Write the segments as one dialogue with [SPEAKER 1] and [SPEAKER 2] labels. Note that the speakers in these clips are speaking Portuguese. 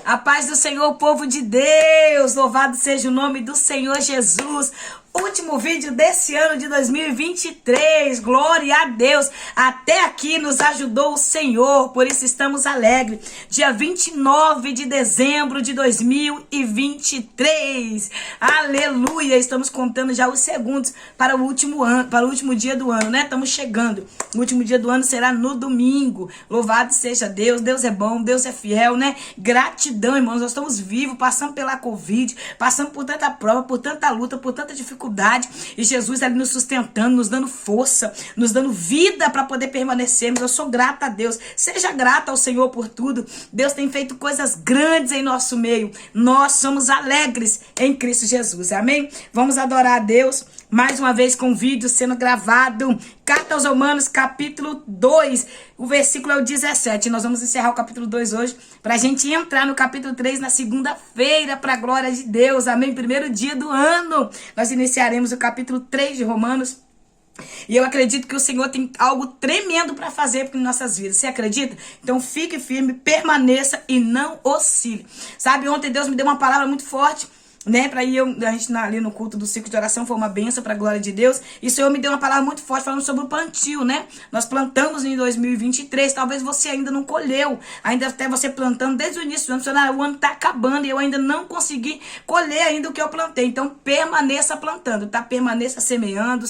[SPEAKER 1] A paz do Senhor, povo de Deus, louvado seja o nome do Senhor Jesus. Último vídeo desse ano de 2023, glória a Deus, até aqui nos ajudou o Senhor, por isso estamos alegres. Dia 29 de dezembro de 2023, aleluia, estamos contando já os segundos para o último ano, para o último dia do ano, né? Estamos chegando, o último dia do ano será no domingo, louvado seja Deus, Deus é bom, Deus é fiel, né? Gratidão, irmãos, nós estamos vivos, passando pela Covid, passando por tanta prova, por tanta luta, por tanta dificuldade, e Jesus ali nos sustentando, nos dando força, nos dando vida para poder permanecermos. Eu sou grata a Deus, seja grata ao Senhor por tudo. Deus tem feito coisas grandes em nosso meio, nós somos alegres em Cristo Jesus, amém? Vamos adorar a Deus, mais uma vez com o vídeo sendo gravado, Carta aos Romanos, capítulo 2, o versículo é o 17, nós vamos encerrar o capítulo 2 hoje, para a gente entrar no capítulo 3 na segunda-feira, para a glória de Deus, amém? Primeiro dia do ano, nós iniciaremos o capítulo 3 de Romanos, e eu acredito que o Senhor tem algo tremendo para fazer em nossas vidas. Você acredita? Então fique firme, permaneça e não oscile. Sabe, ontem Deus me deu uma palavra muito forte, né, para ir a gente ali no culto do ciclo de oração, foi uma benção para a glória de Deus. E o Senhor me deu uma palavra muito forte falando sobre o plantio, né? Nós plantamos em 2023, talvez você ainda não colheu, ainda até você plantando desde o início do ano, o ano tá acabando e eu ainda não consegui colher ainda o que eu plantei. Então permaneça plantando, tá? Permaneça semeando,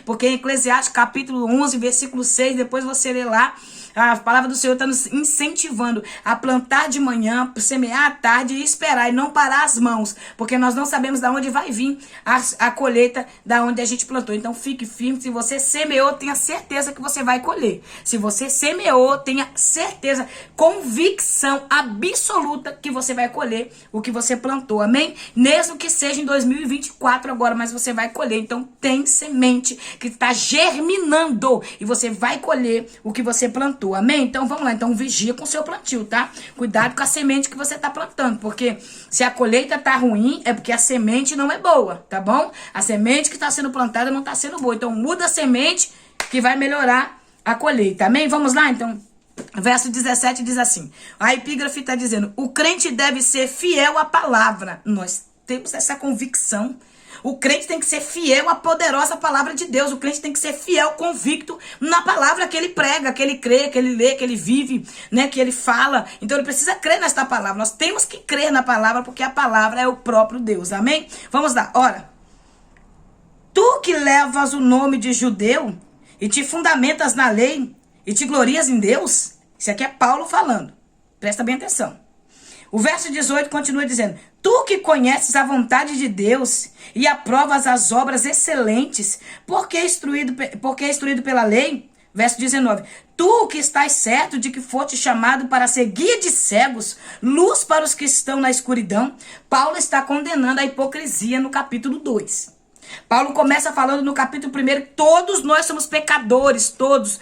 [SPEAKER 1] porque em Eclesiastes capítulo 11, versículo 6, depois você lê lá, a palavra do Senhor está nos incentivando a plantar de manhã, semear à tarde e esperar e não parar as mãos, porque nós não sabemos de onde vai vir a colheita da onde a gente plantou. Então fique firme, se você semeou, tenha certeza que você vai colher. Se você semeou, tenha certeza, convicção absoluta que você vai colher o que você plantou, amém? Mesmo que seja em 2024 agora, mas você vai colher. Então tem semente que está germinando e você vai colher o que você plantou. Amém? Então vamos lá, então vigia com o seu plantio, tá? Cuidado com a semente que você tá plantando, porque se a colheita tá ruim, é porque a semente não é boa, tá bom? A semente que tá sendo plantada não tá sendo boa, então muda a semente que vai melhorar a colheita, amém? Vamos lá, então, verso 17 diz assim, a epígrafe tá dizendo, o crente deve ser fiel à palavra, nós temos essa convicção. O crente tem que ser fiel à poderosa palavra de Deus. O crente tem que ser fiel, convicto na palavra que ele prega, que ele crê, que ele lê, que ele vive, né, que ele fala. Então ele precisa crer nesta palavra. Nós temos que crer na palavra porque a palavra é o próprio Deus. Amém? Vamos lá. Ora, tu que levas o nome de judeu e te fundamentas na lei e te glorias em Deus. Isso aqui é Paulo falando. Presta bem atenção. O verso 18 continua dizendo, tu que conheces a vontade de Deus e aprovas as obras excelentes, porque é instruído pela lei, verso 19, tu que estás certo de que foste chamado para ser guia de cegos, luz para os que estão na escuridão, Paulo está condenando a hipocrisia no capítulo 2. Paulo começa falando no capítulo 1, todos nós somos pecadores, todos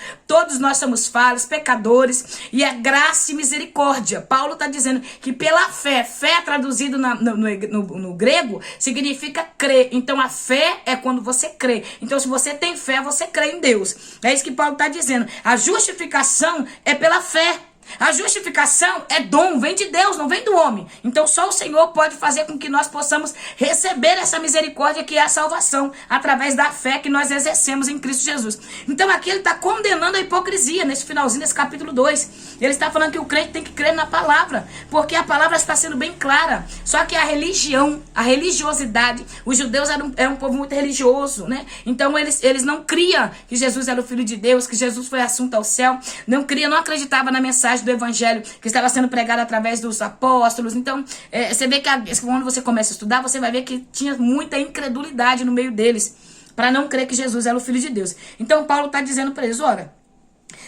[SPEAKER 1] nós somos falhos, pecadores, e é graça e misericórdia. Paulo está dizendo que pela fé traduzido no grego, significa crer. Então a fé é quando você crê. Então se você tem fé, você crê em Deus. É isso que Paulo está dizendo. A justificação é pela fé. A justificação é dom, vem de Deus, não vem do homem. Então só o Senhor pode fazer com que nós possamos receber essa misericórdia que é a salvação, através da fé que nós exercemos em Cristo Jesus. Então aqui ele está condenando a hipocrisia, nesse finalzinho desse capítulo 2. Ele está falando que o crente tem que crer na palavra, porque a palavra está sendo bem clara. Só que a religião, a religiosidade, os judeus eram um povo muito religioso, né? Então eles não criam que Jesus era o Filho de Deus, que Jesus foi assunto ao céu, não acreditavam na mensagem do evangelho que estava sendo pregado através dos apóstolos. Então você vê que quando você começa a estudar, você vai ver que tinha muita incredulidade no meio deles, para não crer que Jesus era o Filho de Deus. Então Paulo está dizendo para eles, ora,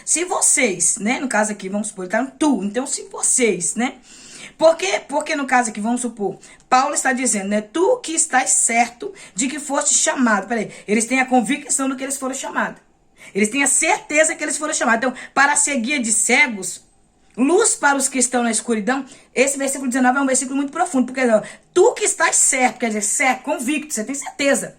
[SPEAKER 1] se vocês, né, no caso aqui, vamos supor, tá tu, então se vocês, né, porque no caso aqui, vamos supor, Paulo está dizendo, né, tu que estás certo de que foste chamado, peraí, eles têm a convicção do que eles foram chamados, eles têm a certeza que eles foram chamados, então, para ser guia de cegos, luz para os que estão na escuridão, esse versículo 19 é um versículo muito profundo, porque tu que estás certo, quer dizer, certo, convicto, você tem certeza.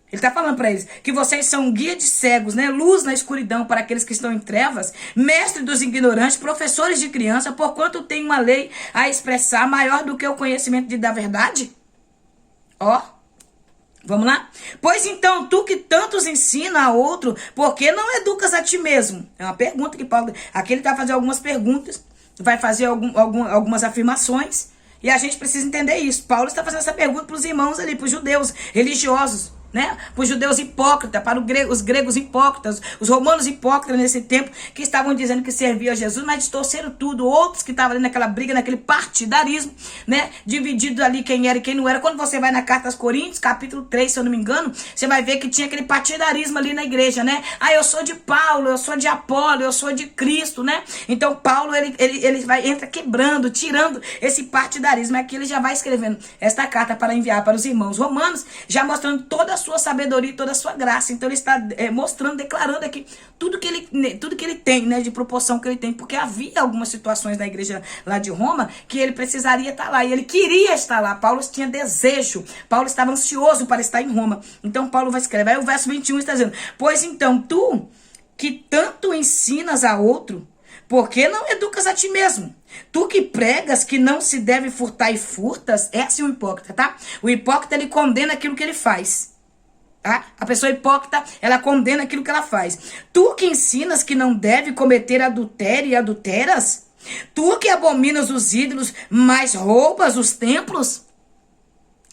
[SPEAKER 1] Ele está falando para eles que vocês são guia de cegos, né? Luz na escuridão para aqueles que estão em trevas, mestre dos ignorantes, professores de criança, porquanto tem uma lei a expressar maior do que o conhecimento da verdade? Ó, vamos lá? Pois então, tu que tantos ensina a outro, por que não educas a ti mesmo? É uma pergunta que Paulo... Aqui ele está fazendo algumas perguntas, vai fazer algumas afirmações, e a gente precisa entender isso. Paulo está fazendo essa pergunta para os irmãos ali, para os judeus religiosos, né? Para os judeus hipócritas, para os gregos hipócritas, os romanos hipócritas nesse tempo, que estavam dizendo que serviam a Jesus, mas distorceram tudo. Outros que estavam ali naquela briga, naquele partidarismo, né? Dividido ali quem era e quem não era. Quando você vai na Carta aos Coríntios, capítulo 3, se eu não me engano, você vai ver que tinha aquele partidarismo ali na igreja, né? Ah, eu sou de Paulo, eu sou de Apolo, eu sou de Cristo, né? Então Paulo, entra quebrando, tirando esse partidarismo. Aqui ele já vai escrevendo esta carta para enviar para os irmãos romanos, já mostrando toda a sua sabedoria e toda a sua graça. Então ele está mostrando, declarando aqui tudo que ele tem, né, de proporção que ele tem, porque havia algumas situações na igreja lá de Roma que ele precisaria estar lá, e ele queria estar lá. Paulo tinha desejo, Paulo estava ansioso para estar em Roma. Então Paulo vai escrever, aí o verso 21 está dizendo: pois então tu que tanto ensinas a outro, por que não educas a ti mesmo? Tu que pregas que não se deve furtar e furtas, é assim o hipócrita, tá? O hipócrita, ele condena aquilo que ele faz. Tá? A pessoa hipócrita, ela condena aquilo que ela faz. Tu que ensinas que não deve cometer adultério e adulteras? Tu que abominas os ídolos, mas roubas os templos?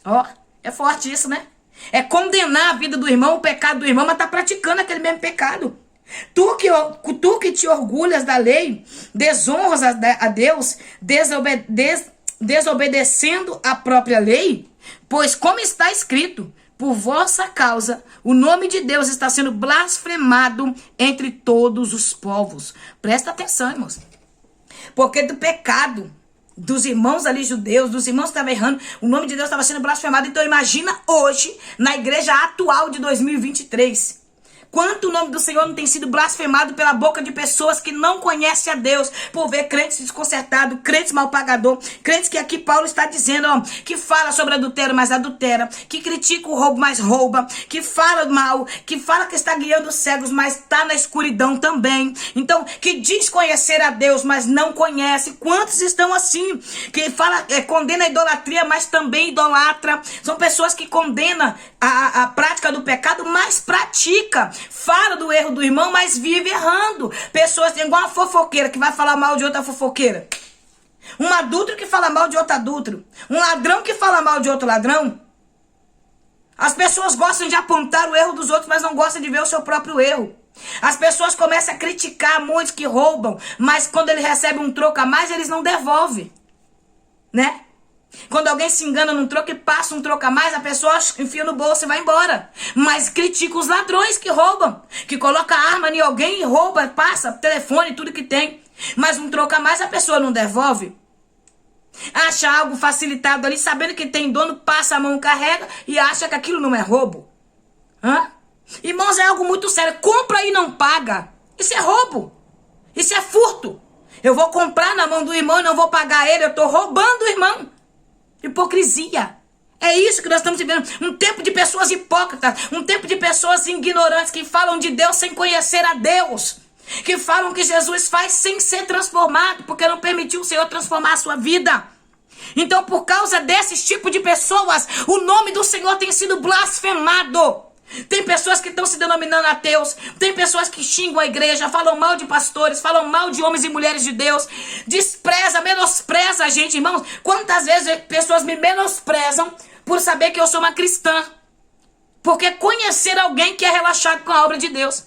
[SPEAKER 1] Ó, é forte isso, né? É condenar a vida do irmão, o pecado do irmão, mas tá praticando aquele mesmo pecado. Tu que te orgulhas da lei, desonras a Deus, desobedecendo a própria lei, pois como está escrito, por vossa causa, o nome de Deus está sendo blasfemado entre todos os povos. Presta atenção, irmãos. Porque do pecado dos irmãos ali judeus, dos irmãos que estavam errando, o nome de Deus estava sendo blasfemado. Então imagina hoje, na igreja atual de 2023... quanto o nome do Senhor não tem sido blasfemado pela boca de pessoas que não conhecem a Deus, por ver crentes desconcertados, crentes mal pagador, crentes que aqui Paulo está dizendo, ó, que fala sobre adultério, mas adultera, que critica o roubo, mas rouba, que fala mal, que fala que está guiando os cegos, mas está na escuridão também. Então, que diz conhecer a Deus, mas não conhece. Quantos estão assim? Que fala, condena a idolatria, mas também idolatra. São pessoas que condenam a prática do pecado, mas pratica. Fala do erro do irmão, mas vive errando. Pessoas igual uma fofoqueira que vai falar mal de outra fofoqueira. Um adúltero que fala mal de outro adúltero. Um ladrão que fala mal de outro ladrão. As pessoas gostam de apontar o erro dos outros, mas não gostam de ver o seu próprio erro. As pessoas começam a criticar muitos que roubam, mas quando ele recebe um troco a mais, eles não devolvem. Né? Quando alguém se engana num troco e passa um troco a mais, a pessoa enfia no bolso e vai embora. Mas critica os ladrões que roubam, que coloca arma em alguém e rouba, passa telefone, tudo que tem. Mas um troco a mais a pessoa não devolve. Acha algo facilitado ali, sabendo que tem dono, passa a mão, carrega e acha que aquilo não é roubo. Hã? Irmãos, é algo muito sério. Compra e não paga. Isso é roubo. Isso é furto. Eu vou comprar na mão do irmão e não vou pagar ele. Eu estou roubando o irmão. Hipocrisia. É isso que nós estamos vivendo. Um tempo de pessoas hipócritas. Um tempo de pessoas ignorantes que falam de Deus sem conhecer a Deus. Que falam que Jesus faz sem ser transformado, porque não permitiu o Senhor transformar a sua vida. Então, por causa desses tipos de pessoas, o nome do Senhor tem sido blasfemado. Tem pessoas que estão se denominando ateus, tem pessoas que xingam a igreja, falam mal de pastores, falam mal de homens e mulheres de Deus, despreza, menospreza a gente, irmãos. Quantas vezes pessoas me menosprezam por saber que eu sou uma cristã? Porque conhecer alguém que é relaxado com a obra de Deus.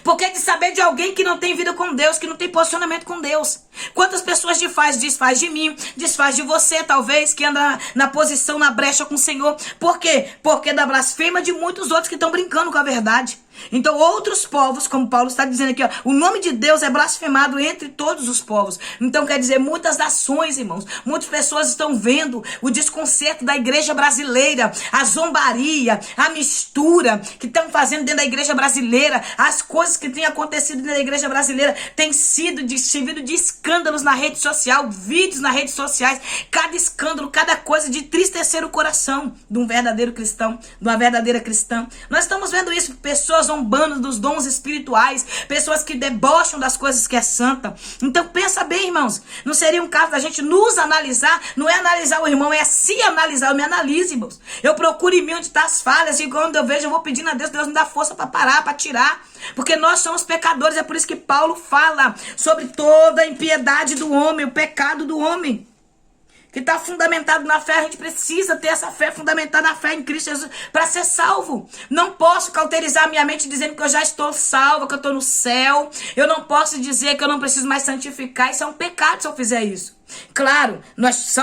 [SPEAKER 1] Porque de saber de alguém que não tem vida com Deus, que não tem posicionamento com Deus. Quantas pessoas desfaz de mim, desfaz de você, talvez, que anda na posição, na brecha com o Senhor. Por quê? Porque da blasfêmia de muitos outros que estão brincando com a verdade. Então outros povos, como Paulo está dizendo aqui, ó, o nome de Deus é blasfemado entre todos os povos. Então quer dizer, muitas nações, irmãos, muitas pessoas estão vendo o desconcerto da igreja brasileira, a zombaria, a mistura que estão fazendo dentro da igreja brasileira, as coisas que têm acontecido dentro da igreja brasileira têm sido servido de escândalos na rede social, vídeos nas redes sociais, cada escândalo, cada coisa de tristecer o coração de um verdadeiro cristão, de uma verdadeira cristã. Nós estamos vendo isso, pessoas zombando dos dons espirituais, pessoas que debocham das coisas que é santa. Então pensa bem, irmãos, não seria um caso da gente nos analisar, não é analisar o irmão, é se analisar. Eu me analiso, irmãos, eu procuro em mim onde estão as falhas, e quando eu vejo, eu vou pedindo a Deus, Deus me dá força para parar, para tirar, porque nós somos pecadores. É por isso que Paulo fala sobre toda a impiedade do homem, o pecado do homem, que está fundamentado na fé. A gente precisa ter essa fé fundamentada na fé em Cristo Jesus para ser salvo. Não posso cauterizar minha mente dizendo que eu já estou salvo, que eu estou no céu. Eu não posso dizer que eu não preciso mais santificar. Isso é um pecado se eu fizer isso. Claro, nós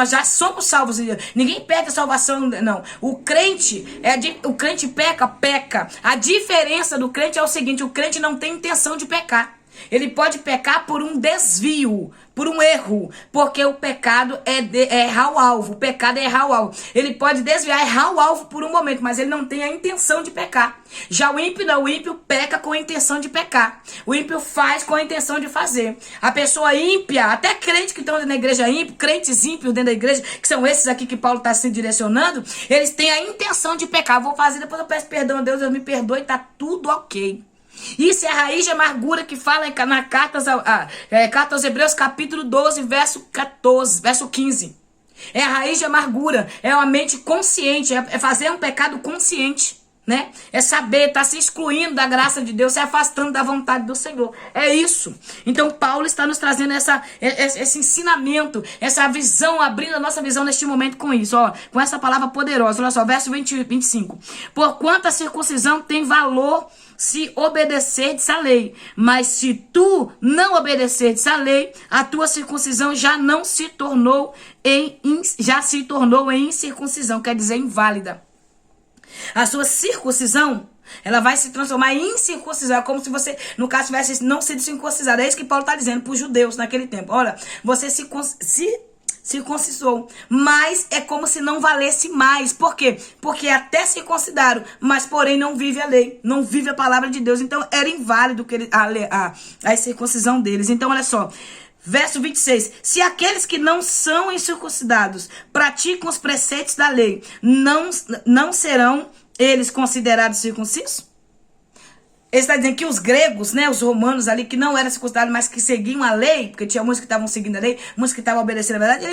[SPEAKER 1] já somos salvos. Ninguém perde a salvação, não. O crente peca. A diferença do crente é o seguinte: o crente não tem intenção de pecar. Ele pode pecar por um desvio, por um erro, porque o pecado é errar o alvo. O pecado é errar o alvo. Ele pode desviar, errar o alvo por um momento, mas ele não tem a intenção de pecar. Já o ímpio não, o ímpio peca com a intenção de pecar. O ímpio faz com a intenção de fazer. A pessoa ímpia, até crentes que estão dentro da igreja ímpio, crentes ímpios dentro da igreja, que são esses aqui que Paulo está se direcionando, eles têm a intenção de pecar. Vou fazer, depois eu peço perdão a Deus, Deus me perdoe, tá tudo ok. Isso é a raiz de amargura que fala na carta aos Hebreus, capítulo 12, verso 15. É a raiz de amargura, é uma mente consciente, é fazer um pecado consciente, né? É saber, tá se excluindo da graça de Deus, se afastando da vontade do Senhor. É isso. Então Paulo está nos trazendo esse ensinamento, essa visão, abrindo a nossa visão neste momento com isso, ó, com essa palavra poderosa. Olha só, verso 25. Porquanto a circuncisão tem valor se obedecerdes à lei, mas se tu não obedecerdes à lei, a tua circuncisão já se tornou em incircuncisão, quer dizer, inválida. A sua circuncisão, ela vai se transformar em incircuncisão, como se você, no caso, tivesse não sido circuncisado. É isso que Paulo está dizendo para os judeus naquele tempo. Olha, você circuncisou, mas é como se não valesse mais. Por quê? Porque até circuncidaram, mas porém não vive a lei, não vive a palavra de Deus. Então era inválido a circuncisão deles. Então olha só, verso 26, se aqueles que não são incircuncidados praticam os preceitos da lei, não serão eles considerados circuncisos? Ele está dizendo que os gregos, né, os romanos ali, que não eram circuncidados, mas que seguiam a lei, porque tinha muitos que estavam seguindo a lei, muitos que estavam obedecendo a verdade,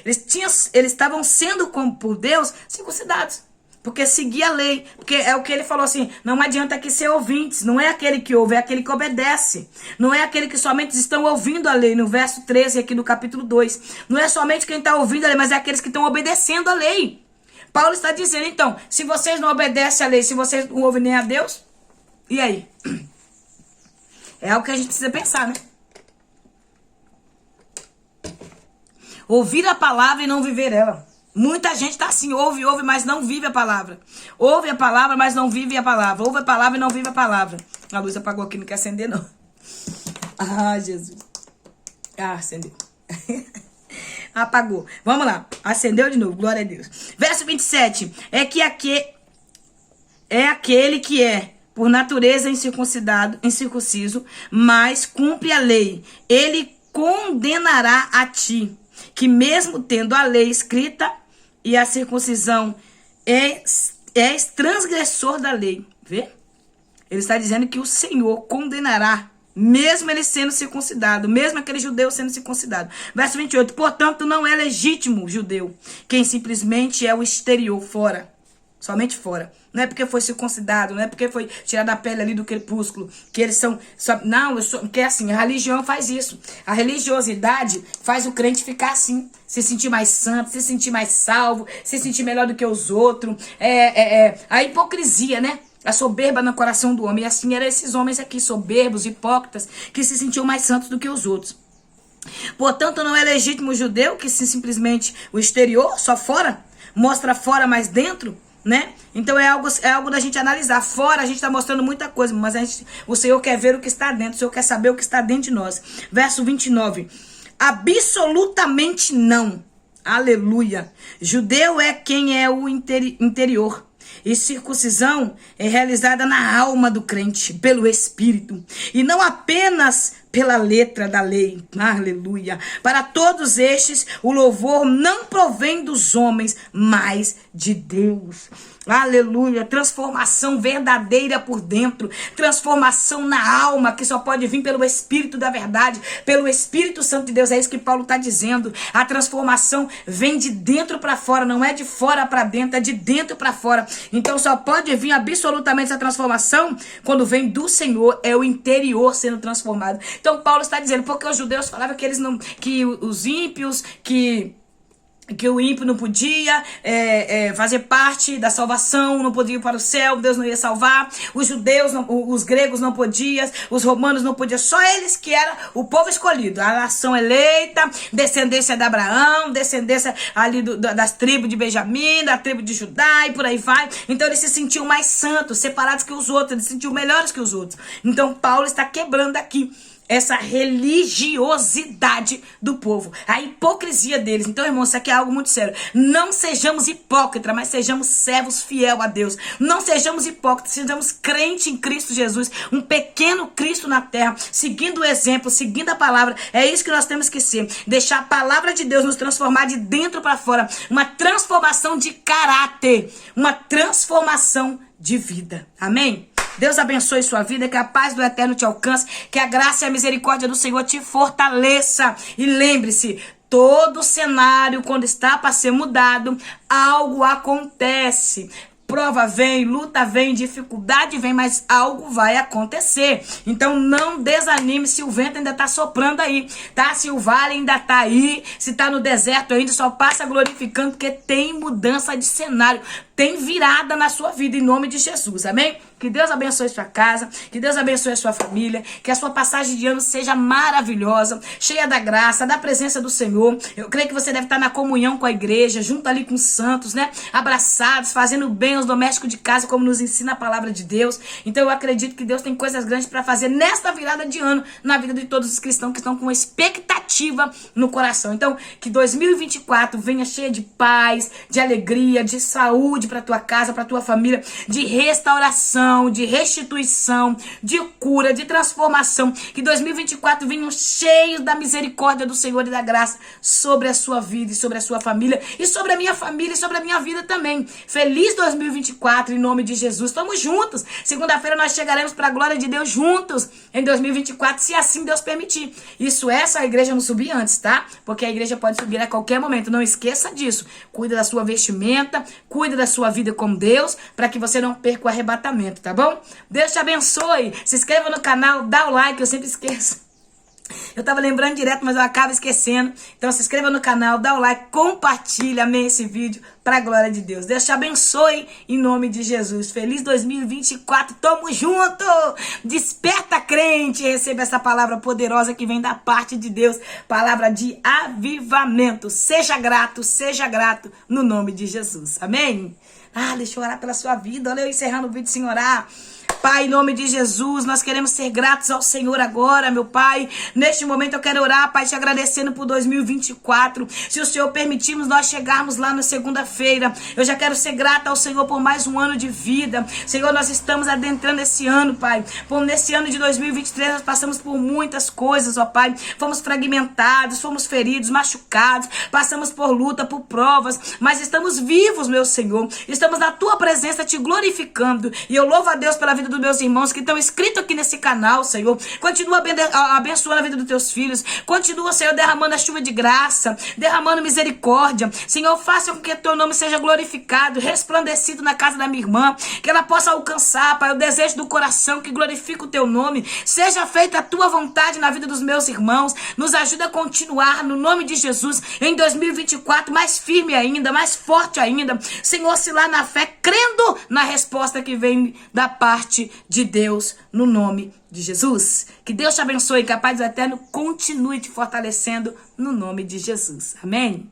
[SPEAKER 1] eles estavam sendo, como por Deus, circuncidados. Porque seguia a lei. Porque é o que ele falou assim, não adianta aqui ser ouvintes, não é aquele que ouve, é aquele que obedece. Não é aquele que somente estão ouvindo a lei, no verso 13 aqui do capítulo 2. Não é somente quem está ouvindo a lei, mas é aqueles que estão obedecendo a lei. Paulo está dizendo, então, se vocês não obedecem a lei, se vocês não ouvem nem a Deus, e aí? É algo que a gente precisa pensar, né? Ouvir a palavra e não viver ela. Muita gente está assim, ouve, mas não vive a palavra. Ouve a palavra, mas não vive a palavra. Ouve a palavra e não vive a palavra. A luz apagou aqui, não quer acender, não. Ah, Jesus. Ah, acendeu. Apagou. Vamos lá. Acendeu de novo, glória a Deus. Verso 27. É aquele que é por natureza incircunciso, mas cumpre a lei. Ele condenará a ti, que mesmo tendo a lei escrita e a circuncisão é transgressor da lei. Vê? Ele está dizendo que o Senhor condenará, mesmo ele sendo circuncidado, mesmo aquele judeu sendo circuncidado. Verso 28. Portanto, não é legítimo judeu quem simplesmente é o exterior, fora. Somente fora. Não é porque foi circuncidado, não é porque foi tirado a pele ali do crepúsculo, que eles são... porque assim, a religião faz isso. A religiosidade faz o crente ficar assim, se sentir mais santo, se sentir mais salvo, se sentir melhor do que os outros. A hipocrisia, né? A soberba no coração do homem. E assim eram esses homens aqui, soberbos, hipócritas, que se sentiam mais santos do que os outros. Portanto, não é legítimo o judeu que se simplesmente o exterior, só fora, mostra fora, mas dentro né? Então é algo da gente analisar. Fora a gente está mostrando muita coisa, mas o Senhor quer ver o que está dentro, o Senhor quer saber o que está dentro de nós. Verso 29. Absolutamente não. Aleluia. Judeu é quem é o interior. E circuncisão é realizada na alma do crente, pelo Espírito. E não apenas pela letra da lei. Aleluia. Para todos estes, o louvor não provém dos homens, mas de Deus. Aleluia, transformação verdadeira por dentro, transformação na alma, que só pode vir pelo Espírito da verdade, pelo Espírito Santo de Deus. É isso que Paulo está dizendo. A transformação vem de dentro para fora, não é de fora para dentro, é de dentro para fora. Então só pode vir absolutamente essa transformação quando vem do Senhor, é o interior sendo transformado. Então Paulo está dizendo, porque os judeus falavam que eles não, que os ímpios, que o ímpio não podia fazer parte da salvação, não podia ir para o céu, Deus não ia salvar, os judeus, os gregos não podiam, os romanos não podiam, só eles que eram o povo escolhido, a nação eleita, descendência de Abraão, descendência ali das tribos de Benjamim, da tribo de Judá e por aí vai. Então eles se sentiam mais santos, separados que os outros, eles se sentiam melhores que os outros. Então Paulo está quebrando aqui essa religiosidade do povo, a hipocrisia deles. Então, irmão, isso aqui é algo muito sério. Não sejamos hipócritas, mas sejamos servos fiel a Deus. Não sejamos hipócritas, sejamos crentes em Cristo Jesus, um pequeno Cristo na terra, seguindo o exemplo, seguindo a palavra. É isso que nós temos que ser. Deixar a palavra de Deus nos transformar de dentro para fora. Uma transformação de caráter, uma transformação de vida. Amém? Deus abençoe sua vida, que a paz do Eterno te alcance, que a graça e a misericórdia do Senhor te fortaleça. E lembre-se, todo cenário, quando está para ser mudado, algo acontece. Prova vem, luta vem, dificuldade vem, mas algo vai acontecer. Então não desanime se o vento ainda está soprando aí, tá? Se o vale ainda está aí, se está no deserto ainda, só passa glorificando, porque tem mudança de cenário, tem virada na sua vida, em nome de Jesus, amém? Que Deus abençoe sua casa, que Deus abençoe a sua família, que a sua passagem de ano seja maravilhosa, cheia da graça, da presença do Senhor. Eu creio que você deve estar na comunhão com a igreja, junto ali com os santos, né? Abraçados, fazendo bem aos domésticos de casa, como nos ensina a palavra de Deus. Então eu acredito que Deus tem coisas grandes para fazer nesta virada de ano, na vida de todos os cristãos que estão com expectativa no coração. Então, que 2024 venha cheia de paz, de alegria, de saúde para tua casa, para tua família, de restauração, de restituição, de cura, de transformação. Que 2024 venham cheios da misericórdia do Senhor e da graça sobre a sua vida e sobre a sua família e sobre a minha família e sobre a minha vida também. Feliz 2024 em nome de Jesus. Estamos juntos. Segunda-feira nós chegaremos para a glória de Deus juntos em 2024, se assim Deus permitir. Isso é se a igreja não subir antes, tá? Porque a igreja pode subir a qualquer momento. Não esqueça disso. Cuida da sua vestimenta, cuida da sua vida com Deus, para que você não perca o arrebatamento, tá bom? Deus te abençoe. Se inscreva no canal, dá o like, eu sempre esqueço. Eu tava lembrando direto, mas eu acabo esquecendo. Então se inscreva no canal, dá o like, compartilha, amém, esse vídeo para a glória de Deus. Deus te abençoe em nome de Jesus. Feliz 2024, tamo junto! Desperta, crente, receba essa palavra poderosa que vem da parte de Deus, palavra de avivamento. Seja grato no nome de Jesus, amém? Deixa eu orar pela sua vida. Olha eu encerrando o vídeo sem orar. Pai, em nome de Jesus, nós queremos ser gratos ao Senhor agora, meu Pai. Neste momento eu quero orar, Pai, te agradecendo por 2024. Se o Senhor permitirmos nós chegarmos lá na segunda-feira, eu já quero ser grata ao Senhor por mais um ano de vida. Senhor, nós estamos adentrando esse ano, Pai. Nesse ano de 2023 nós passamos por muitas coisas, ó Pai. Fomos fragmentados, fomos feridos, machucados, passamos por luta, por provas, mas estamos vivos, meu Senhor. Estamos na Tua presença te glorificando. E eu louvo a Deus pela vida dos meus irmãos que estão inscritos aqui nesse canal, Senhor. Continua abençoando a vida dos teus filhos. Continua, Senhor, derramando a chuva de graça, derramando misericórdia. Senhor, faça com que teu nome seja glorificado, resplandecido na casa da minha irmã, que ela possa alcançar, Pai, o desejo do coração que glorifica o teu nome. Seja feita a tua vontade na vida dos meus irmãos. Nos ajuda a continuar, no nome de Jesus, em 2024, mais firme ainda, mais forte ainda. Senhor, se lá na fé, crendo na resposta que vem da parte de Deus, no nome de Jesus. Que Deus te abençoe, que a paz do Eterno continue te fortalecendo no nome de Jesus. Amém?